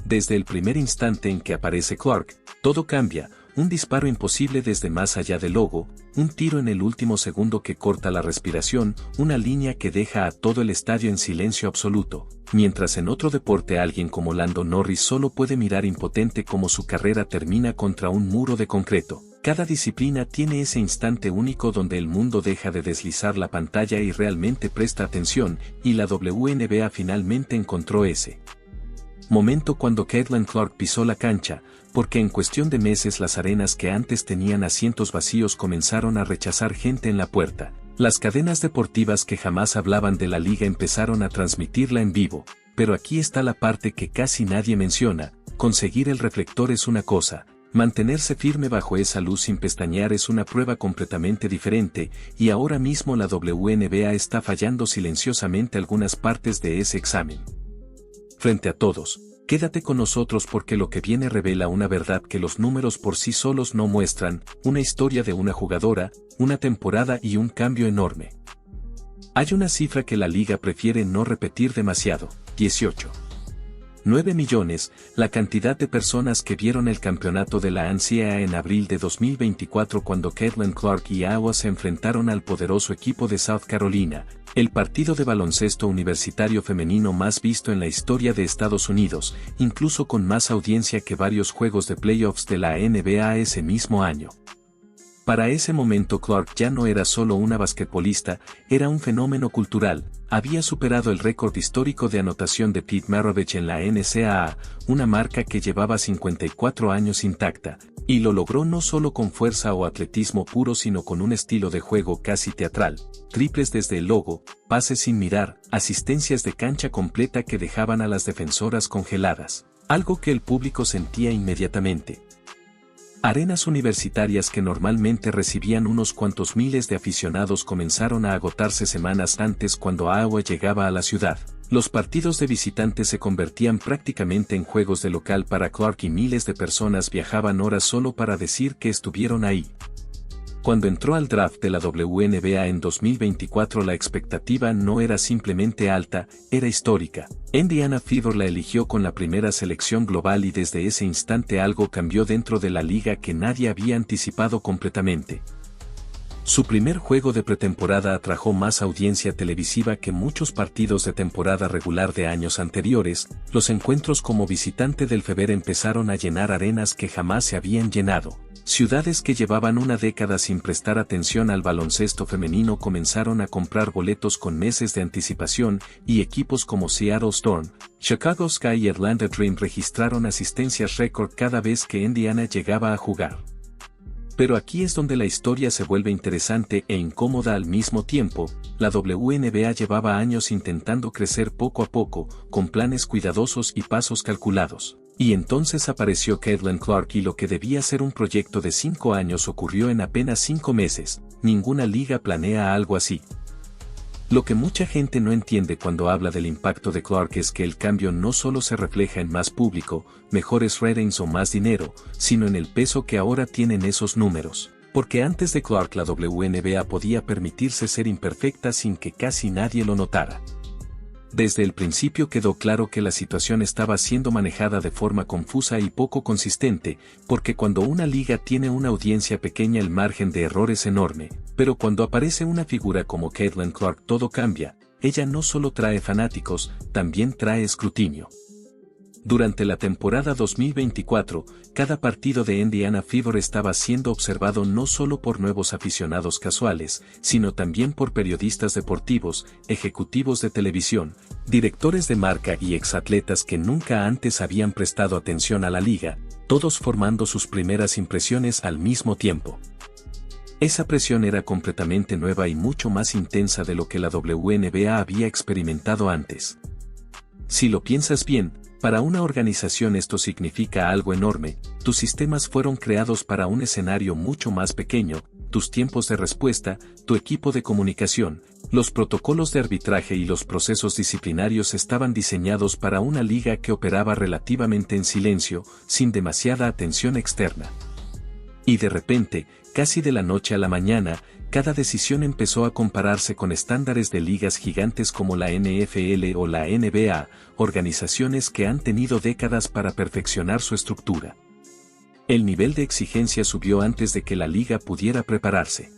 Desde el primer instante en que aparece Clark, todo cambia, un disparo imposible desde más allá del logo, un tiro en el último segundo que corta la respiración, una línea que deja a todo el estadio en silencio absoluto, mientras en otro deporte alguien como Lando Norris solo puede mirar impotente como su carrera termina contra un muro de concreto. Cada disciplina tiene ese instante único donde el mundo deja de deslizar la pantalla y realmente presta atención, y la WNBA finalmente encontró ese momento cuando Caitlin Clark pisó la cancha, porque en cuestión de meses las arenas que antes tenían asientos vacíos comenzaron a rechazar gente en la puerta. Las cadenas deportivas que jamás hablaban de la liga empezaron a transmitirla en vivo, pero aquí está la parte que casi nadie menciona: conseguir el reflector es una cosa, mantenerse firme bajo esa luz sin pestañear es una prueba completamente diferente, y ahora mismo la WNBA está fallando silenciosamente algunas partes de ese examen. Frente a todos, quédate con nosotros porque lo que viene revela una verdad que los números por sí solos no muestran: una historia de una jugadora, una temporada y un cambio enorme. Hay una cifra que la liga prefiere no repetir demasiado: 18.9 millones, la cantidad de personas que vieron el campeonato de la NCAA en abril de 2024 cuando Caitlin Clark y Iowa se enfrentaron al poderoso equipo de South Carolina, el partido de baloncesto universitario femenino más visto en la historia de Estados Unidos, incluso con más audiencia que varios juegos de playoffs de la NBA ese mismo año. Para ese momento Clark ya no era solo una basquetbolista, era un fenómeno cultural. Había superado el récord histórico de anotación de Pete Maravich en la NCAA, una marca que llevaba 54 años intacta, y lo logró no solo con fuerza o atletismo puro sino con un estilo de juego casi teatral: triples desde el logo, pases sin mirar, asistencias de cancha completa que dejaban a las defensoras congeladas, algo que el público sentía inmediatamente. Arenas universitarias que normalmente recibían unos cuantos miles de aficionados comenzaron a agotarse semanas antes cuando Iowa llegaba a la ciudad. Los partidos de visitantes se convertían prácticamente en juegos de local para Clark y miles de personas viajaban horas solo para decir que estuvieron ahí. Cuando entró al draft de la WNBA en 2024 la expectativa no era simplemente alta, era histórica. Indiana Fever la eligió con la primera selección global y desde ese instante algo cambió dentro de la liga que nadie había anticipado completamente. Su primer juego de pretemporada atrajo más audiencia televisiva que muchos partidos de temporada regular de años anteriores. Los encuentros como visitante del Fever empezaron a llenar arenas que jamás se habían llenado. Ciudades que llevaban una década sin prestar atención al baloncesto femenino comenzaron a comprar boletos con meses de anticipación, y equipos como Seattle Storm, Chicago Sky y Atlanta Dream registraron asistencias récord cada vez que Indiana llegaba a jugar. Pero aquí es donde la historia se vuelve interesante e incómoda al mismo tiempo. La WNBA llevaba años intentando crecer poco a poco, con planes cuidadosos y pasos calculados. Y entonces apareció Caitlin Clark y lo que debía ser un proyecto de 5 años ocurrió en apenas 5 meses. Ninguna liga planea algo así. Lo que mucha gente no entiende cuando habla del impacto de Clark es que el cambio no solo se refleja en más público, mejores ratings o más dinero, sino en el peso que ahora tienen esos números. Porque antes de Clark la WNBA podía permitirse ser imperfecta sin que casi nadie lo notara. Desde el principio quedó claro que la situación estaba siendo manejada de forma confusa y poco consistente, porque cuando una liga tiene una audiencia pequeña el margen de error es enorme, pero cuando aparece una figura como Caitlin Clark todo cambia. Ella no solo trae fanáticos, también trae escrutinio. Durante la temporada 2024, cada partido de Indiana Fever estaba siendo observado no solo por nuevos aficionados casuales, sino también por periodistas deportivos, ejecutivos de televisión, directores de marca y exatletas que nunca antes habían prestado atención a la liga, todos formando sus primeras impresiones al mismo tiempo. Esa presión era completamente nueva y mucho más intensa de lo que la WNBA había experimentado antes. Si lo piensas bien, para una organización esto significa algo enorme. Tus sistemas fueron creados para un escenario mucho más pequeño, tus tiempos de respuesta, tu equipo de comunicación, los protocolos de arbitraje y los procesos disciplinarios estaban diseñados para una liga que operaba relativamente en silencio, sin demasiada atención externa. Y de repente, casi de la noche a la mañana, cada decisión empezó a compararse con estándares de ligas gigantes como la NFL o la NBA, organizaciones que han tenido décadas para perfeccionar su estructura. El nivel de exigencia subió antes de que la liga pudiera prepararse.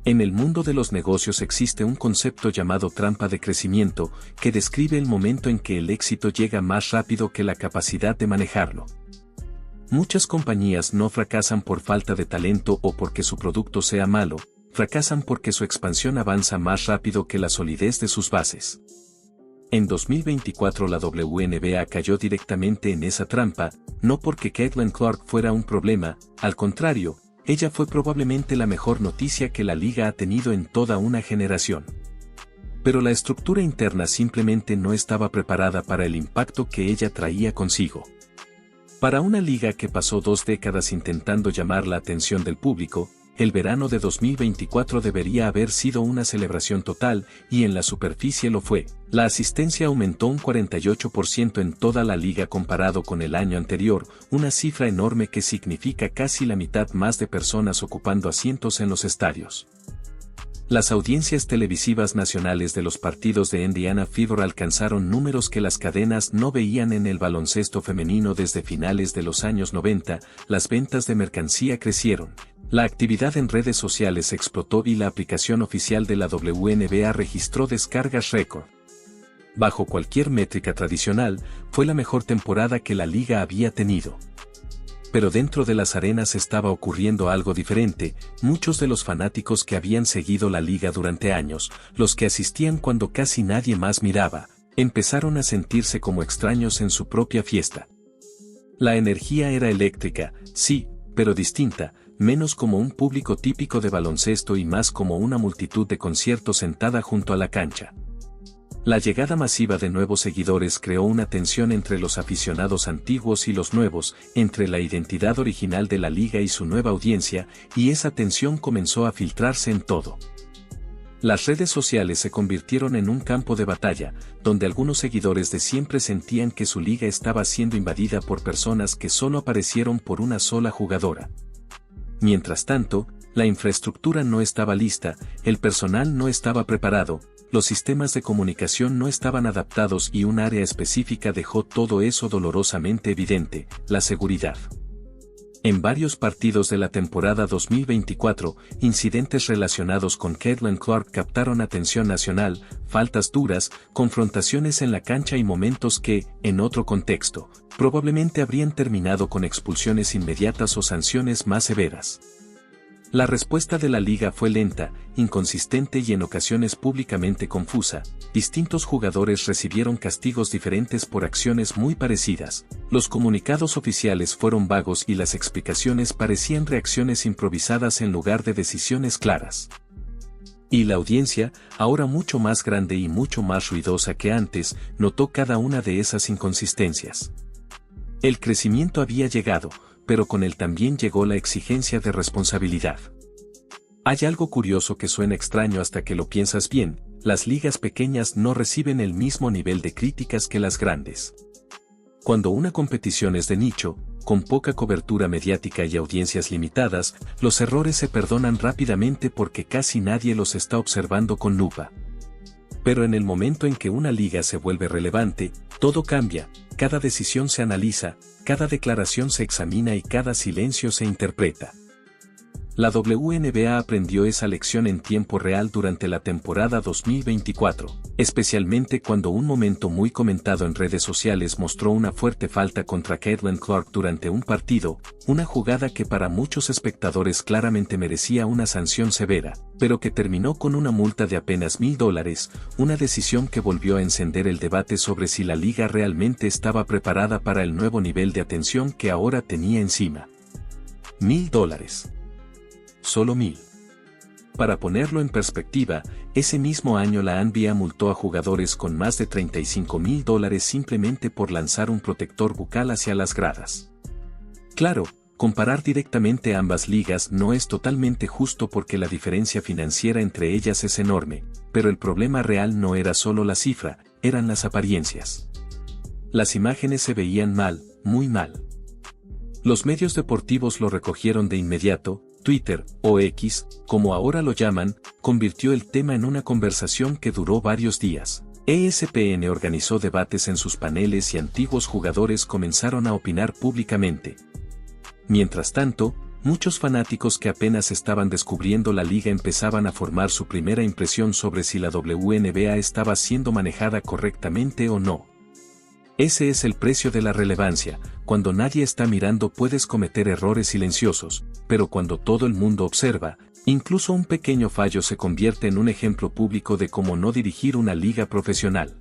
En el mundo de los negocios existe un concepto llamado trampa de crecimiento, que describe el momento en que el éxito llega más rápido que la capacidad de manejarlo. Muchas compañías no fracasan por falta de talento o porque su producto sea malo, fracasan porque su expansión avanza más rápido que la solidez de sus bases. En 2024 la WNBA cayó directamente en esa trampa, no porque Caitlin Clark fuera un problema, al contrario, ella fue probablemente la mejor noticia que la liga ha tenido en toda una generación. Pero la estructura interna simplemente no estaba preparada para el impacto que ella traía consigo. Para una liga que pasó 2 décadas intentando llamar la atención del público, el verano de 2024 debería haber sido una celebración total, y en la superficie lo fue. La asistencia aumentó un 48% en toda la liga comparado con el año anterior, una cifra enorme que significa casi la mitad más de personas ocupando asientos en los estadios. Las audiencias televisivas nacionales de los partidos de Indiana Fever alcanzaron números que las cadenas no veían en el baloncesto femenino desde finales de los años 90, las ventas de mercancía crecieron, la actividad en redes sociales explotó y la aplicación oficial de la WNBA registró descargas récord. Bajo cualquier métrica tradicional, fue la mejor temporada que la liga había tenido. Pero dentro de las arenas estaba ocurriendo algo diferente. Muchos de los fanáticos que habían seguido la liga durante años, los que asistían cuando casi nadie más miraba, empezaron a sentirse como extraños en su propia fiesta. La energía era eléctrica, sí, pero distinta, menos como un público típico de baloncesto y más como una multitud de conciertos sentada junto a la cancha. La llegada masiva de nuevos seguidores creó una tensión entre los aficionados antiguos y los nuevos, entre la identidad original de la liga y su nueva audiencia, y esa tensión comenzó a filtrarse en todo. Las redes sociales se convirtieron en un campo de batalla, donde algunos seguidores de siempre sentían que su liga estaba siendo invadida por personas que solo aparecieron por una sola jugadora. Mientras tanto, la infraestructura no estaba lista, el personal no estaba preparado, los sistemas de comunicación no estaban adaptados y un área específica dejó todo eso dolorosamente evidente: la seguridad. En varios partidos de la temporada 2024, incidentes relacionados con Caitlin Clark captaron atención nacional, faltas duras, confrontaciones en la cancha y momentos que, en otro contexto, probablemente habrían terminado con expulsiones inmediatas o sanciones más severas. La respuesta de la liga fue lenta, inconsistente y en ocasiones públicamente confusa. Distintos jugadores recibieron castigos diferentes por acciones muy parecidas. Los comunicados oficiales fueron vagos y las explicaciones parecían reacciones improvisadas en lugar de decisiones claras. Y la audiencia, ahora mucho más grande y mucho más ruidosa que antes, notó cada una de esas inconsistencias. El crecimiento había llegado, pero con él también llegó la exigencia de responsabilidad. Hay algo curioso que suena extraño hasta que lo piensas bien: las ligas pequeñas no reciben el mismo nivel de críticas que las grandes. Cuando una competición es de nicho, con poca cobertura mediática y audiencias limitadas, los errores se perdonan rápidamente porque casi nadie los está observando con lupa. Pero en el momento en que una liga se vuelve relevante, todo cambia, cada decisión se analiza, cada declaración se examina y cada silencio se interpreta. La WNBA aprendió esa lección en tiempo real durante la temporada 2024, especialmente cuando un momento muy comentado en redes sociales mostró una fuerte falta contra Caitlin Clark durante un partido, una jugada que para muchos espectadores claramente merecía una sanción severa, pero que terminó con una multa de apenas $1,000, una decisión que volvió a encender el debate sobre si la liga realmente estaba preparada para el nuevo nivel de atención que ahora tenía encima. $1,000. Solo 1,000. Para ponerlo en perspectiva, ese mismo año la NBA multó a jugadores con más de $35,000 simplemente por lanzar un protector bucal hacia las gradas. Claro, comparar directamente ambas ligas no es totalmente justo porque la diferencia financiera entre ellas es enorme, pero el problema real no era solo la cifra, eran las apariencias. Las imágenes se veían mal, muy mal. Los medios deportivos lo recogieron de inmediato, Twitter, o X, como ahora lo llaman, convirtió el tema en una conversación que duró varios días. ESPN organizó debates en sus paneles y antiguos jugadores comenzaron a opinar públicamente. Mientras tanto, muchos fanáticos que apenas estaban descubriendo la liga empezaban a formar su primera impresión sobre si la WNBA estaba siendo manejada correctamente o no. Ese es el precio de la relevancia. Cuando nadie está mirando puedes cometer errores silenciosos, pero cuando todo el mundo observa, incluso un pequeño fallo se convierte en un ejemplo público de cómo no dirigir una liga profesional.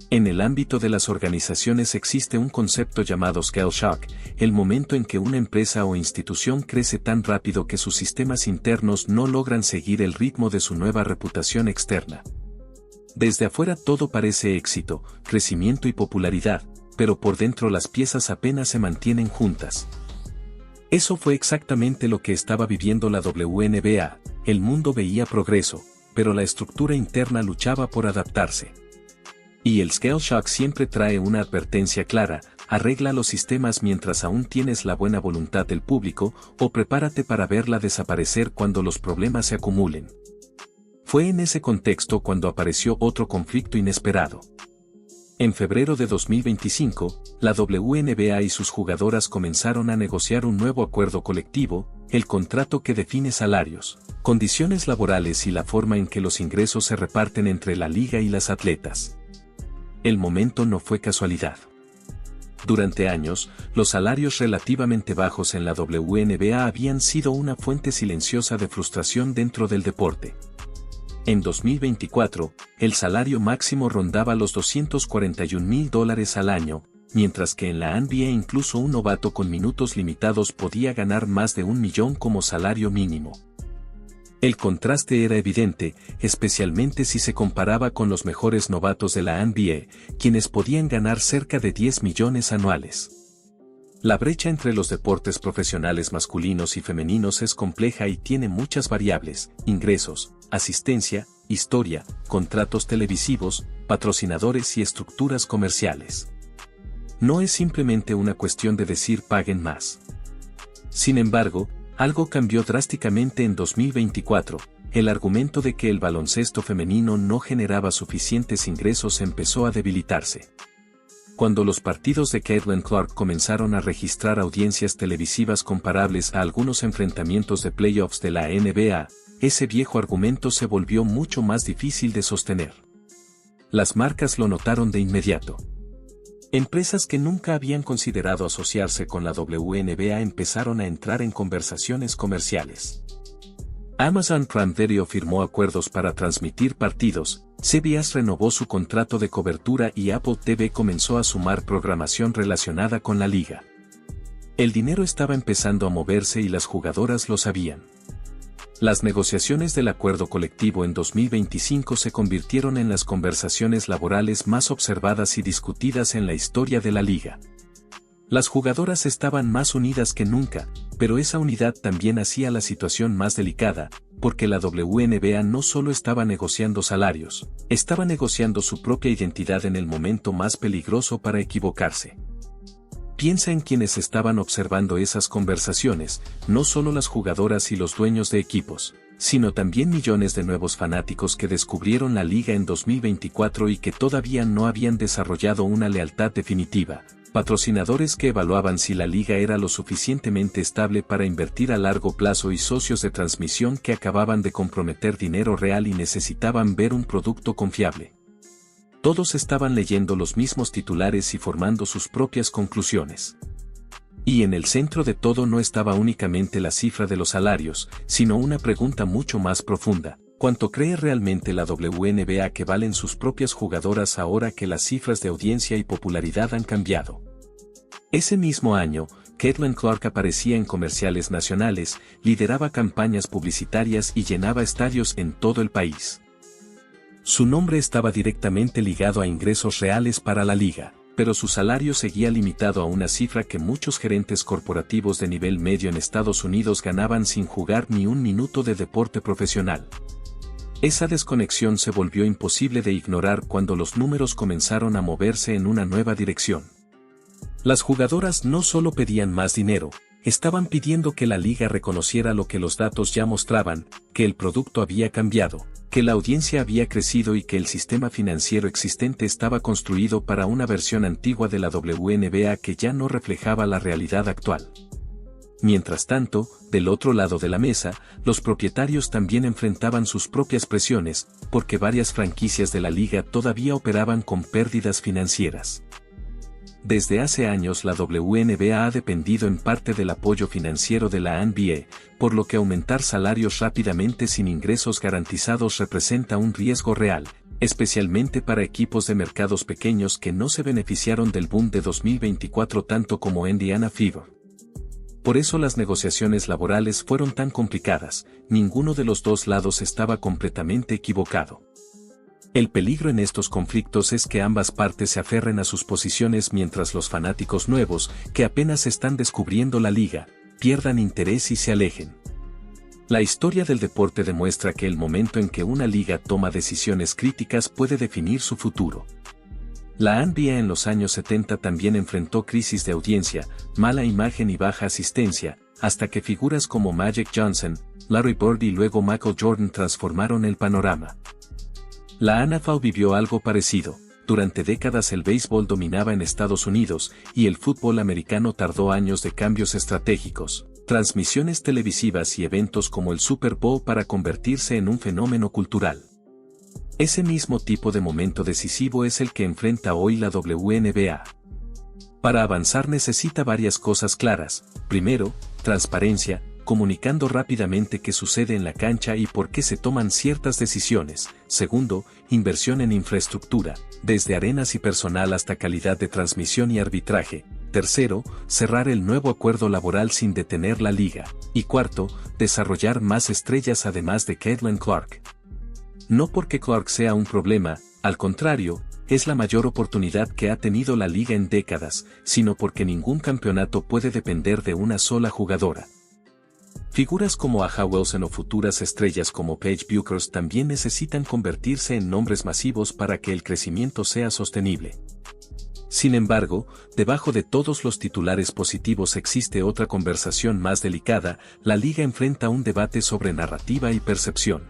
En el ámbito de las organizaciones existe un concepto llamado scale shock, el momento en que una empresa o institución crece tan rápido que sus sistemas internos no logran seguir el ritmo de su nueva reputación externa. Desde afuera todo parece éxito, crecimiento y popularidad, pero por dentro las piezas apenas se mantienen juntas. Eso fue exactamente lo que estaba viviendo la WNBA, el mundo veía progreso, pero la estructura interna luchaba por adaptarse. Y el scale shock siempre trae una advertencia clara: arregla los sistemas mientras aún tienes la buena voluntad del público, o prepárate para verla desaparecer cuando los problemas se acumulen. Fue en ese contexto cuando apareció otro conflicto inesperado. En febrero de 2025, la WNBA y sus jugadoras comenzaron a negociar un nuevo acuerdo colectivo, el contrato que define salarios, condiciones laborales y la forma en que los ingresos se reparten entre la liga y las atletas. El momento no fue casualidad. Durante años, los salarios relativamente bajos en la WNBA habían sido una fuente silenciosa de frustración dentro del deporte. En 2024, el salario máximo rondaba los $241,000 al año, mientras que en la NBA incluso un novato con minutos limitados podía ganar más de $1 millón como salario mínimo. El contraste era evidente, especialmente si se comparaba con los mejores novatos de la NBA, quienes podían ganar cerca de $10 millones anuales. La brecha entre los deportes profesionales masculinos y femeninos es compleja y tiene muchas variables: ingresos, asistencia, historia, contratos televisivos, patrocinadores y estructuras comerciales. No es simplemente una cuestión de decir paguen más. Sin embargo, algo cambió drásticamente en 2024, el argumento de que el baloncesto femenino no generaba suficientes ingresos empezó a debilitarse. Cuando los partidos de Caitlin Clark comenzaron a registrar audiencias televisivas comparables a algunos enfrentamientos de playoffs de la NBA, ese viejo argumento se volvió mucho más difícil de sostener. Las marcas lo notaron de inmediato. Empresas que nunca habían considerado asociarse con la WNBA empezaron a entrar en conversaciones comerciales. Amazon Prime Video firmó acuerdos para transmitir partidos, CBS renovó su contrato de cobertura y Apple TV comenzó a sumar programación relacionada con la liga. El dinero estaba empezando a moverse y las jugadoras lo sabían. Las negociaciones del acuerdo colectivo en 2025 se convirtieron en las conversaciones laborales más observadas y discutidas en la historia de la liga. Las jugadoras estaban más unidas que nunca, pero esa unidad también hacía la situación más delicada, porque la WNBA no solo estaba negociando salarios, estaba negociando su propia identidad en el momento más peligroso para equivocarse. Piensa en quienes estaban observando esas conversaciones, no solo las jugadoras y los dueños de equipos, sino también millones de nuevos fanáticos que descubrieron la liga en 2024 y que todavía no habían desarrollado una lealtad definitiva, patrocinadores que evaluaban si la liga era lo suficientemente estable para invertir a largo plazo y socios de transmisión que acababan de comprometer dinero real y necesitaban ver un producto confiable. Todos estaban leyendo los mismos titulares y formando sus propias conclusiones. Y en el centro de todo no estaba únicamente la cifra de los salarios, sino una pregunta mucho más profunda: ¿cuánto cree realmente la WNBA que valen sus propias jugadoras ahora que las cifras de audiencia y popularidad han cambiado? Ese mismo año, Caitlin Clark aparecía en comerciales nacionales, lideraba campañas publicitarias y llenaba estadios en todo el país. Su nombre estaba directamente ligado a ingresos reales para la liga, pero su salario seguía limitado a una cifra que muchos gerentes corporativos de nivel medio en Estados Unidos ganaban sin jugar ni un minuto de deporte profesional. Esa desconexión se volvió imposible de ignorar cuando los números comenzaron a moverse en una nueva dirección. Las jugadoras no solo pedían más dinero, estaban pidiendo que la liga reconociera lo que los datos ya mostraban, que el producto había cambiado, que la audiencia había crecido y que el sistema financiero existente estaba construido para una versión antigua de la WNBA que ya no reflejaba la realidad actual. Mientras tanto, del otro lado de la mesa, los propietarios también enfrentaban sus propias presiones, porque varias franquicias de la liga todavía operaban con pérdidas financieras. Desde hace años la WNBA ha dependido en parte del apoyo financiero de la NBA, por lo que aumentar salarios rápidamente sin ingresos garantizados representa un riesgo real, especialmente para equipos de mercados pequeños que no se beneficiaron del boom de 2024 tanto como Indiana Fever. Por eso las negociaciones laborales fueron tan complicadas, ninguno de los dos lados estaba completamente equivocado. El peligro en estos conflictos es que ambas partes se aferren a sus posiciones mientras los fanáticos nuevos, que apenas están descubriendo la liga, pierdan interés y se alejen. La historia del deporte demuestra que el momento en que una liga toma decisiones críticas puede definir su futuro. La NBA en los años 70 también enfrentó crisis de audiencia, mala imagen y baja asistencia, hasta que figuras como Magic Johnson, Larry Bird y luego Michael Jordan transformaron el panorama. La NFL vivió algo parecido. Durante décadas el béisbol dominaba en Estados Unidos y el fútbol americano tardó años de cambios estratégicos, transmisiones televisivas y eventos como el Super Bowl para convertirse en un fenómeno cultural. Ese mismo tipo de momento decisivo es el que enfrenta hoy la WNBA. Para avanzar necesita varias cosas claras. Primero, transparencia, comunicando rápidamente qué sucede en la cancha y por qué se toman ciertas decisiones. Segundo, inversión en infraestructura, desde arenas y personal hasta calidad de transmisión y arbitraje. Tercero, cerrar el nuevo acuerdo laboral sin detener la liga. Y cuarto, desarrollar más estrellas además de Caitlin Clark. No porque Clark sea un problema, al contrario, es la mayor oportunidad que ha tenido la liga en décadas, sino porque ningún campeonato puede depender de una sola jugadora. Figuras como A'ja Wilson o futuras estrellas como Paige Bueckers también necesitan convertirse en nombres masivos para que el crecimiento sea sostenible. Sin embargo, debajo de todos los titulares positivos existe otra conversación más delicada. La liga enfrenta un debate sobre narrativa y percepción.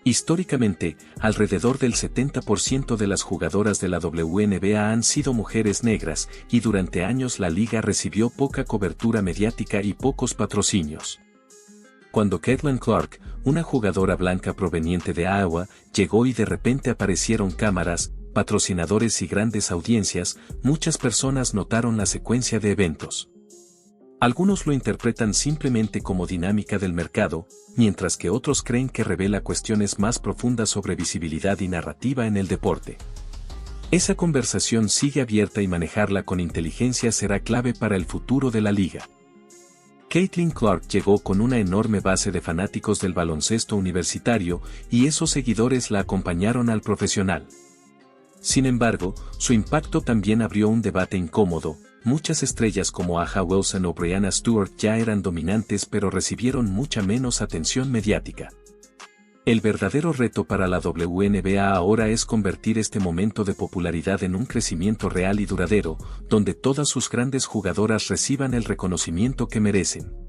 Históricamente, alrededor del 70% de las jugadoras de la WNBA han sido mujeres negras, y durante años la liga recibió poca cobertura mediática y pocos patrocinios. Cuando Caitlin Clark, una jugadora blanca proveniente de Iowa, llegó y de repente aparecieron cámaras, patrocinadores y grandes audiencias, muchas personas notaron la secuencia de eventos. Algunos lo interpretan simplemente como dinámica del mercado, mientras que otros creen que revela cuestiones más profundas sobre visibilidad y narrativa en el deporte. Esa conversación sigue abierta y manejarla con inteligencia será clave para el futuro de la liga. Caitlin Clark llegó con una enorme base de fanáticos del baloncesto universitario y esos seguidores la acompañaron al profesional. Sin embargo, su impacto también abrió un debate incómodo. Muchas estrellas como A'ja Wilson o Breanna Stewart ya eran dominantes pero recibieron mucha menos atención mediática. El verdadero reto para la WNBA ahora es convertir este momento de popularidad en un crecimiento real y duradero, donde todas sus grandes jugadoras reciban el reconocimiento que merecen.